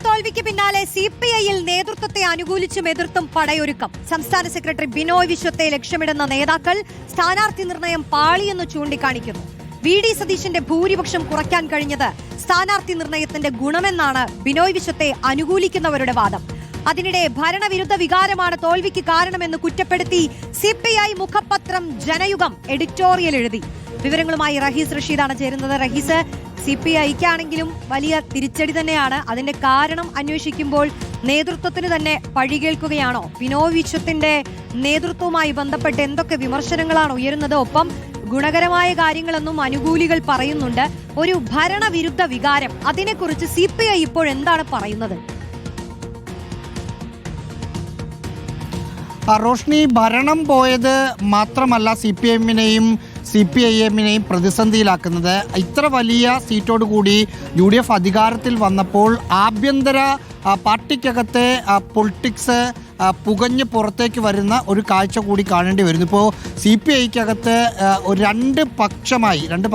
തോൽവിക്ക് പിന്നാലെ സിപിഐയിൽ നേതൃത്വത്തെ അനുകൂലിച്ചും എതിർത്തും പടയൊരുക്കം. സംസ്ഥാന സെക്രട്ടറി ബിനോയ് വിശ്വത്തെ ലക്ഷ്യമിടുന്ന നേതാക്കൾ സ്ഥാനാർത്ഥി നിർണയം പാളിയെന്ന് ചൂണ്ടിക്കാണിക്കുന്നു. വി.ഡി. സതീശന്റെ ഭൂരിപക്ഷം കുറയ്ക്കാൻ കഴിഞ്ഞത് സ്ഥാനാർത്ഥി നിർണയത്തിന്റെ ഗുണമെന്നാണ് ബിനോയ് വിശ്വത്തെ അനുകൂലിക്കുന്നവരുടെ വാദം. അതിനിടെ ഭരണവിരുദ്ധ വികാരമാണ് തോൽവിക്ക് കാരണമെന്ന് കുറ്റപ്പെടുത്തി സിപിഐ മുഖപത്രം ജനയുഗം എഡിറ്റോറിയൽ എഴുതി. വിവരങ്ങളുമായി റഹീസ് റഷീദാണ് ചേരുന്നത്. റഹീസ്, സിപിഐക്കാണെങ്കിലും വലിയ തിരിച്ചടി തന്നെയാണ്. അതിന്റെ കാരണം അന്വേഷിക്കുമ്പോൾ നേതൃത്വത്തിന് തന്നെ പഴികേൽക്കുകയാണോ? ബിനോയ് വിശ്വത്തിന്റെ നേതൃത്വവുമായി ബന്ധപ്പെട്ട് എന്തൊക്കെ വിമർശനങ്ങളാണ് ഉയരുന്നത്? ഒപ്പം ഗുണകരമായ കാര്യങ്ങളെന്നും അനുകൂലികൾ പറയുന്നുണ്ട്. ഒരു ഭരണവിരുദ്ധ വികാരം, അതിനെക്കുറിച്ച് സിപിഐ ഇപ്പോൾ എന്താണ് പറയുന്നത്? റോഷ്നി, ഭരണം പോയത് മാത്രമല്ല CPM-നെയും CPIM-നെയും പ്രതിസന്ധിയിലാക്കുന്നത്. ഇത്ര വലിയ സീറ്റോടുകൂടി UDF അധികാരത്തിൽ വന്നപ്പോൾ ആഭ്യന്തര പാർട്ടിക്കകത്തെ പൊളിറ്റിക്സ് പുകഞ്ഞ് പുറത്തേക്ക് വരുന്ന ഒരു കാഴ്ച കൂടി കാണേണ്ടി വരുന്നു. ഇപ്പോൾ CPIക്കകത്ത് രണ്ട്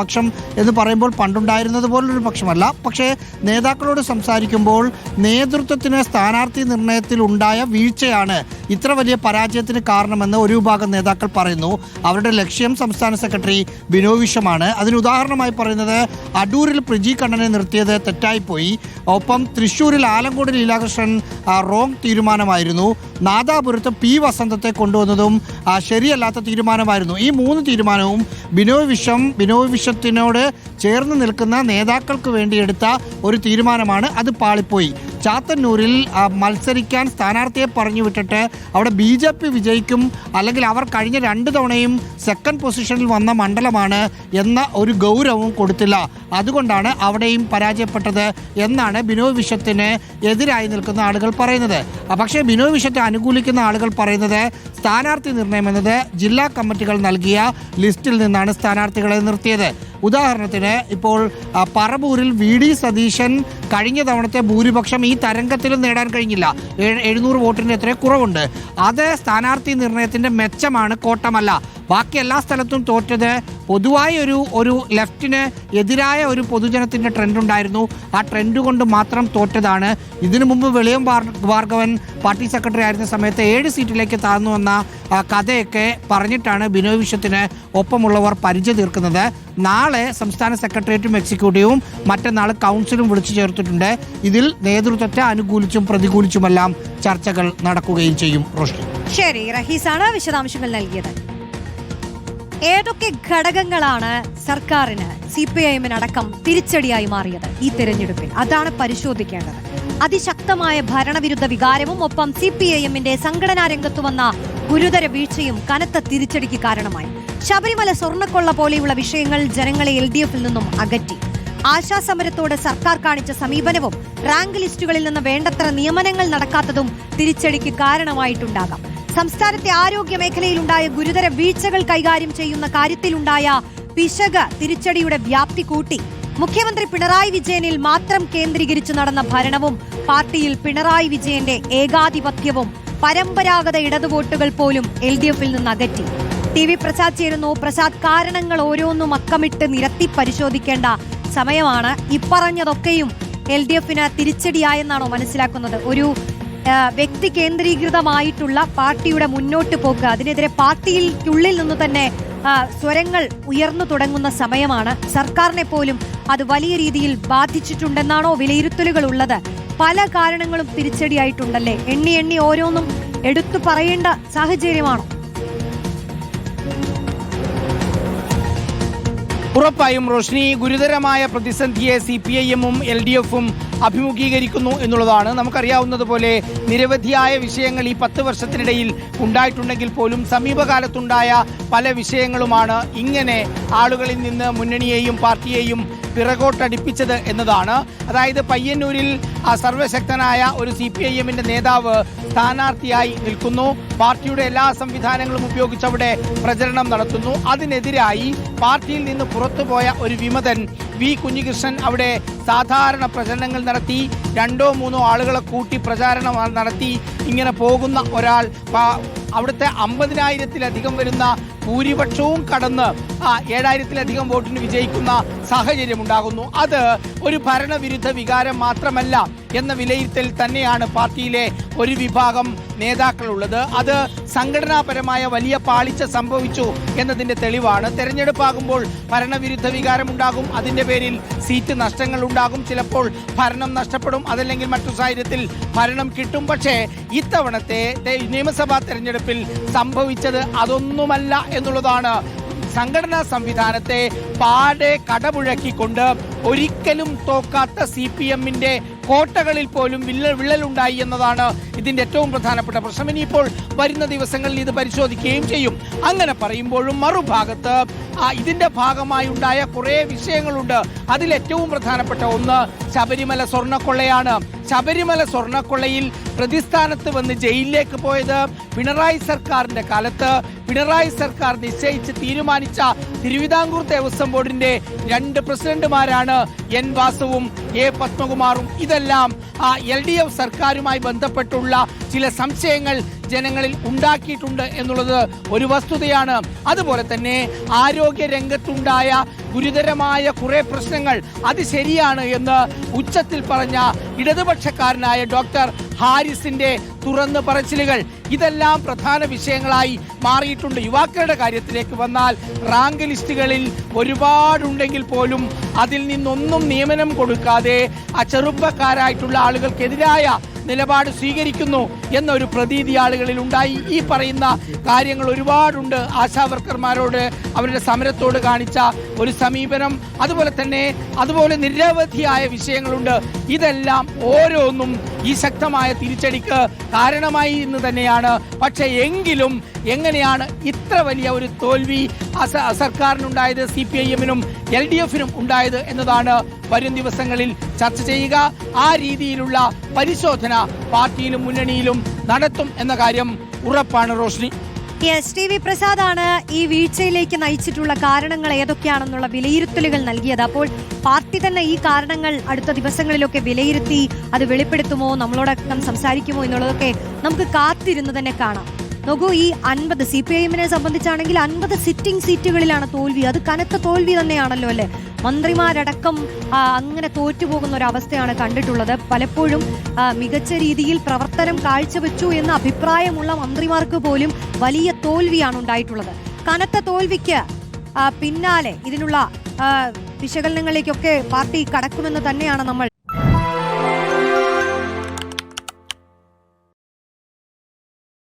പക്ഷം എന്ന് പറയുമ്പോൾ പണ്ടുണ്ടായിരുന്നത് പോലൊരു പക്ഷമല്ല. പക്ഷേ നേതാക്കളോട് സംസാരിക്കുമ്പോൾ നേതൃത്വത്തിന് സ്ഥാനാർത്ഥി നിർണയത്തിൽ ഉണ്ടായ വീഴ്ചയാണ് ഇത്ര വലിയ പരാജയത്തിന് കാരണമെന്ന് ഒരു വിഭാഗം നേതാക്കൾ പറയുന്നു. അവരുടെ ലക്ഷ്യം സംസ്ഥാന സെക്രട്ടറി ബിനോയ് വിശ്വമാണ്. അതിന് ഉദാഹരണമായി പറയുന്നത് അടൂരിൽ പ്രജി കണ്ണനെ നിർത്തിയത് തെറ്റായിപ്പോയി. ഒപ്പം തൃശ്ശൂരിൽ ആലങ്കോട് ലീലാകൃഷ്ണൻ റോങ് തീരുമാനമായിരുന്നു. നാദാപുരത്ത് P. വസന്തത്തെ കൊണ്ടുവന്നതും ശരിയല്ലാത്ത തീരുമാനമായിരുന്നു. ഈ മൂന്ന് തീരുമാനവും ബിനോയ് വിശ്വത്തിനോട് ചേർന്ന് നിൽക്കുന്ന നേതാക്കൾക്ക് വേണ്ടി എടുത്ത ഒരു തീരുമാനമാണ്. അത് പാളിപ്പോയി. ചാത്തന്നൂരിൽ മത്സരിക്കാൻ സ്ഥാനാർത്ഥിയെ പറഞ്ഞു വിട്ടിട്ട് അവിടെ BJP വിജയിക്കും, അല്ലെങ്കിൽ അവർ കഴിഞ്ഞ 2 തവണയും സെക്കൻഡ് പൊസിഷനിൽ വന്ന മണ്ഡലമാണ് എന്ന ഒരു ഗൗരവവും കൊടുത്തില്ല. അതുകൊണ്ടാണ് അവിടെയും പരാജയപ്പെട്ടത് എന്നാണ് ബിനോയ് വിശ്വത്തിന് എതിരായി നിൽക്കുന്ന ആളുകൾ പറയുന്നത്. പക്ഷേ ബിനോയ് വിശ്വത്തെ അനുകൂലിക്കുന്ന ആളുകൾ പറയുന്നത് സ്ഥാനാർത്ഥി നിർണയം എന്നത് ജില്ലാ കമ്മിറ്റികൾ നൽകിയ ലിസ്റ്റിൽ നിന്നാണ് സ്ഥാനാർത്ഥികളെ നിർത്തിയത്. ഉദാഹരണത്തിന് ഇപ്പോൾ പറവൂരിൽ V.D. സതീശൻ കഴിഞ്ഞ തവണത്തെ ഭൂരിപക്ഷം ഈ തരംഗത്തിലും നേടാൻ കഴിഞ്ഞില്ല. 700 വോട്ടിന് എത്ര കുറവുണ്ട്. അത് സ്ഥാനാർത്ഥി നിർണയത്തിന്റെ മെച്ചമാണ്, കോട്ടമല്ല. ബാക്കി എല്ലാ സ്ഥലത്തും തോറ്റത് പൊതുവായ ഒരു ലെഫ്റ്റിന് എതിരായ ഒരു പൊതുജനത്തിന്റെ ട്രെൻഡ് ഉണ്ടായിരുന്നു. ആ ട്രെൻഡ് കൊണ്ട് മാത്രം തോറ്റതാണ്. ഇതിനു മുമ്പ് വെളിയം ഭാർഗവൻ പാർട്ടി സെക്രട്ടറി ആയിരുന്ന സമയത്ത് 7 സീറ്റിലേക്ക് താഴ്ന്നു വന്ന കഥയൊക്കെ പറഞ്ഞിട്ടാണ് ബിനോയ് വിശ്വത്തിന് ഒപ്പമുള്ളവർ പരിചയം തീർക്കുന്നത്. നാളെ സംസ്ഥാന സെക്രട്ടേറിയറ്റും എക്സിക്യൂട്ടീവും മറ്റന്നാൾ കൗൺസിലും വിളിച്ചു ചേർത്തിട്ടുണ്ട്. ഇതിൽ നേതൃത്വത്തെ അനുകൂലിച്ചും പ്രതികൂലിച്ചുമെല്ലാം ചർച്ചകൾ നടക്കുകയും ചെയ്യും. റോഷ്നി, ശരി, റഹീസാണ് വിശദാംശങ്ങൾ നൽകിയത്. ഏതൊക്കെ ഘടകങ്ങളാണ് സർക്കാരിന് CPIM-നടക്കം തിരിച്ചടിയായി മാറിയത് ഈ തെരഞ്ഞെടുപ്പിൽ? അതാണ് പരിശോധിക്കേണ്ടത്. അതിശക്തമായ ഭരണവിരുദ്ധ വികാരവും ഒപ്പം CPIM-ന്റെ സംഘടനാ രംഗത്തു വന്ന ഗുരുതര വീഴ്ചയും കനത്ത തിരിച്ചടിക്ക് കാരണമായി. ശബരിമല സ്വർണ്ണക്കൊള്ള പോലെയുള്ള വിഷയങ്ങൾ ജനങ്ങളെ LDF-ൽ നിന്നും അകറ്റി. ആശാസമരത്തോട് സർക്കാർ കാണിച്ച സമീപനവും റാങ്ക് ലിസ്റ്റുകളിൽ നിന്ന് വേണ്ടത്ര നിയമനങ്ങൾ നടക്കാത്തതും തിരിച്ചടിക്ക് കാരണമായിട്ടുണ്ടാകാം. സംസ്ഥാനത്തെ ആരോഗ്യ മേഖലയിലുണ്ടായ ഗുരുതര വീഴ്ചകൾ കൈകാര്യം ചെയ്യുന്ന കാര്യത്തിലുണ്ടായ പിശക് തിരിച്ചടിയുടെ വ്യാപ്തി കൂട്ടി. മുഖ്യമന്ത്രി പിണറായി വിജയനിൽ മാത്രം കേന്ദ്രീകരിച്ചു നടന്ന ഭരണവും പാർട്ടിയിൽ പിണറായി വിജയന്റെ ഏകാധിപത്യവും പരമ്പരാഗത ഇടതുവോട്ടുകൾ പോലും LDF-ൽ നിന്ന് അകറ്റി. TV പ്രസാദ് ചേരുന്നു. പ്രസാദ്, കാരണങ്ങൾ ഓരോന്നും അക്കമിട്ട് നിരത്തി പരിശോധിക്കേണ്ട സമയമാണ്. ഇപ്പറഞ്ഞതൊക്കെയും LDF-ന് തിരിച്ചടിയായെന്നാണോ മനസ്സിലാക്കുന്നത്? ഒരു വ്യക്തി കേന്ദ്രീകൃതമായിട്ടുള്ള പാർട്ടിയുടെ മുന്നോട്ട് പോക്ക്, അതിനെതിരെ പാർട്ടിയിൽക്കുള്ളിൽ നിന്ന് തന്നെ സ്വരങ്ങൾ ഉയർന്നു തുടങ്ങുന്ന സമയമാണ്. സർക്കാരിനെ പോലും അത് വലിയ രീതിയിൽ ബാധിച്ചിട്ടുണ്ടെന്നാണോ വിലയിരുത്തലുകൾ ഉള്ളത്? പല കാരണങ്ങളും തിരിച്ചടിയായിട്ടുണ്ടല്ലേ? എണ്ണി ഓരോന്നും എടുത്തു പറയേണ്ട സാഹചര്യമാണോ? ഉറപ്പായും റോഷ്നി, ഗുരുതരമായ പ്രതിസന്ധിയെ CPIM-ഉം LDF-ഉം അഭിമുഖീകരിക്കുന്നു എന്നുള്ളതാണ്. നമുക്കറിയാവുന്നതുപോലെ നിരവധിയായ വിഷയങ്ങൾ ഈ 10 വർഷത്തിനിടയിൽ ഉണ്ടായിട്ടുണ്ടെങ്കിൽ പോലും സമീപകാലത്തുണ്ടായ പല വിഷയങ്ങളുമാണ് ഇങ്ങനെ ആളുകളിൽ നിന്ന് മുന്നണിയെയും പാർട്ടിയെയും പിറകോട്ടടിപ്പിച്ചത് എന്നതാണ്. അതായത് പയ്യന്നൂരിൽ സർവശക്തനായ ഒരു CPIM-ന്റെ നേതാവ് സ്ഥാനാർത്ഥിയായി നിൽക്കുന്നു. പാർട്ടിയുടെ എല്ലാ സംവിധാനങ്ങളും ഉപയോഗിച്ച് അവിടെ പ്രചരണം നടത്തുന്നു. അതിനെതിരായി പാർട്ടിയിൽ നിന്ന് പുറത്തുപോയ ഒരു വിമതൻ V. കുഞ്ഞികൃഷ്ണൻ അവിടെ സാധാരണ പ്രചരണങ്ങൾ നടത്തി. 2-3 ആളുകളെ കൂട്ടി പ്രചാരണം നടത്തി ഇങ്ങനെ പോകുന്ന ഒരാൾ അവിടുത്തെ 50,000-ലധികം വരുന്ന ഭൂരിപക്ഷവും കടന്ന് 7,000-ലധികം വോട്ടിന് വിജയിക്കുന്ന സാഹചര്യം ഉണ്ടാകുന്നു. അത് ഒരു ഭരണവിരുദ്ധ വികാരം മാത്രമല്ല, എന്ന വിലയിരുത്തൽ തന്നെയാണ് പാർട്ടിയിലെ ഒരു വിഭാഗം നേതാക്കളുള്ളത്. അത് സംഘടനാപരമായ വലിയ പാളിച്ച സംഭവിച്ചു എന്നതിന്റെ തെളിവാണ്. തെരഞ്ഞെടുപ്പാകുമ്പോൾ ഭരണവിരുദ്ധ വികാരമുണ്ടാകും, അതിന്റെ പേരിൽ സീറ്റ് നഷ്ടങ്ങൾ ഉണ്ടാകും, ചിലപ്പോൾ ഭരണം നഷ്ടപ്പെടും, അതല്ലെങ്കിൽ മറ്റു സാഹചര്യത്തിൽ ഭരണം കിട്ടും. പക്ഷേ ഇത്തവണത്തെ നിയമസഭാ തെരഞ്ഞെടുപ്പിൽ സംഭവിച്ചത് അതൊന്നുമല്ല എന്നുള്ളതാണ്. സംഘടനാ സംവിധാനത്തെ പാടെ കടപുഴക്കിക്കൊണ്ട് ഒരിക്കലും തോക്കാത്ത CPM-ന്റെ കോട്ടകളിൽ പോലും വിള്ളലുണ്ടായി എന്നതാണ് ഇതിന്റെ ഏറ്റവും പ്രധാനപ്പെട്ട പ്രശ്നം. ഇനിയിപ്പോൾ വരുന്ന ദിവസങ്ങളിൽ ഇത് പരിശോധിക്കുകയും ചെയ്യും. അങ്ങനെ പറയുമ്പോഴും മറുഭാഗത്ത് ഇതിന്റെ ഭാഗമായി ഉണ്ടായ കുറേ വിഷയങ്ങളുണ്ട്. അതിലേറ്റവും പ്രധാനപ്പെട്ട ഒന്ന് ശബരിമല സ്വർണ്ണക്കൊള്ളയാണ്. ശബരിമല സ്വർണ്ണക്കൊള്ളയിൽ പ്രതിസ്ഥാനത്ത് വന്ന് ജയിലിലേക്ക് പോയത് പിണറായി സർക്കാരിന്റെ കാലത്ത് പിണറായി സർക്കാർ നിശ്ചയിച്ച് തീരുമാനിച്ച തിരുവിതാംകൂർ ദേവസ്വം ബോർഡിന്റെ 2 പ്രസിഡന്റുമാരാണ് N വാസുവും A പത്മകുമാറും. ഇതെല്ലാം LDF സർക്കാരുമായി ബന്ധപ്പെട്ടുള്ള ചില സംശയങ്ങൾ ജനങ്ങളിൽ ഉണ്ടാക്കിയിട്ടുണ്ട് എന്നുള്ളത് ഒരു വസ്തുതയാണ്. അതുപോലെ തന്നെ ആരോഗ്യ രംഗത്തുണ്ടായ ഗുരുതരമായ കുറെ പ്രശ്നങ്ങൾ അത് ശരിയാണ് എന്ന് ഉച്ചത്തിൽ പറഞ്ഞ ഇടതുപക്ഷക്കാരനായ ഡോക്ടർ ഹാരിസിന്റെ തുറന്നു പറച്ചിലുകൾ, ഇതെല്ലാം പ്രധാന വിഷയങ്ങളായി മാറിയിട്ടുണ്ട്. യുവാക്കളുടെ കാര്യത്തിലേക്ക് വന്നാൽ റാങ്ക് ലിസ്റ്റുകളിൽ ഒരുപാടുണ്ടെങ്കിൽ പോലും അതിൽ നിന്നൊന്നും നിയമനം കൊടുക്കാതെ ചെറുപ്പക്കാരായിട്ടുള്ള ആളുകൾക്കെതിരായ നിലപാട് സ്വീകരിക്കുന്നു എന്നൊരു പ്രതീതി ആളുകളിൽ ഉണ്ടായി. ഈ പറയുന്ന കാര്യങ്ങൾ ഒരുപാടുണ്ട്. ആശാവർക്കർമാരോട് അവരുടെ സമരത്തോട് കാണിച്ച ഒരു സമീപനം, അതുപോലെ നിരവധിയായ വിഷയങ്ങളുണ്ട്. ഇതെല്ലാം ഓരോന്നും ഈ ശക്തമായ തിരിച്ചടിക്ക് കാരണമായി എന്ന് തന്നെയാണ്. പക്ഷേ എങ്കിലും എങ്ങനെയാണ് ഇത്ര വലിയ ഒരു തോൽവി സർക്കാരിനുണ്ടായത്, CPIM-നും LDF-നും ഉണ്ടായത് എന്നതാണ് വരും ദിവസങ്ങളിൽ ചർച്ച ചെയ്യുക. ആ രീതിയിലുള്ള പരിശോധന പാർട്ടിയിലും മുന്നണിയിലും നടത്തും എന്ന കാര്യം ഉറപ്പാണ്. റോഷ്നി. TV പ്രസാദാണ് ഈ വീഴ്ചയിലേക്ക് നയിച്ചിട്ടുള്ള കാരണങ്ങൾ ഏതൊക്കെയാണെന്നുള്ള വിലയിരുത്തലുകൾ നൽകിയത്. അപ്പോൾ പാർട്ടി തന്നെ ഈ കാരണങ്ങൾ അടുത്ത ദിവസങ്ങളിലൊക്കെ വിലയിരുത്തി അത് വെളിപ്പെടുത്തുമോ, നമ്മളോടൊപ്പം സംസാരിക്കുമോ എന്നുള്ളതൊക്കെ നമുക്ക് കാത്തിരുന്ന് തന്നെ കാണാം. നോക്കൂ, ഈ 50 CPIM-നെ സംബന്ധിച്ചാണെങ്കിൽ 50 സിറ്റിംഗ് സീറ്റുകളിലാണ് തോൽവി. അത് കനത്ത തോൽവി തന്നെയാണല്ലോ അല്ലേ? മന്ത്രിമാരടക്കം അങ്ങനെ തോറ്റുപോകുന്ന ഒരു അവസ്ഥയാണ് കണ്ടിട്ടുള്ളത്. പലപ്പോഴും മികച്ച രീതിയിൽ പ്രവർത്തനം കാഴ്ചവെച്ചു എന്ന അഭിപ്രായമുള്ള മന്ത്രിമാർക്ക് പോലും വലിയ തോൽവിയാണ് ഉണ്ടായിട്ടുള്ളത്. കനത്ത തോൽവിക്ക് പിന്നാലെ ഇതിനുള്ള വിശകലനങ്ങളിലേക്കൊക്കെ പാർട്ടി കടക്കുമെന്ന് തന്നെയാണ് നമ്മൾ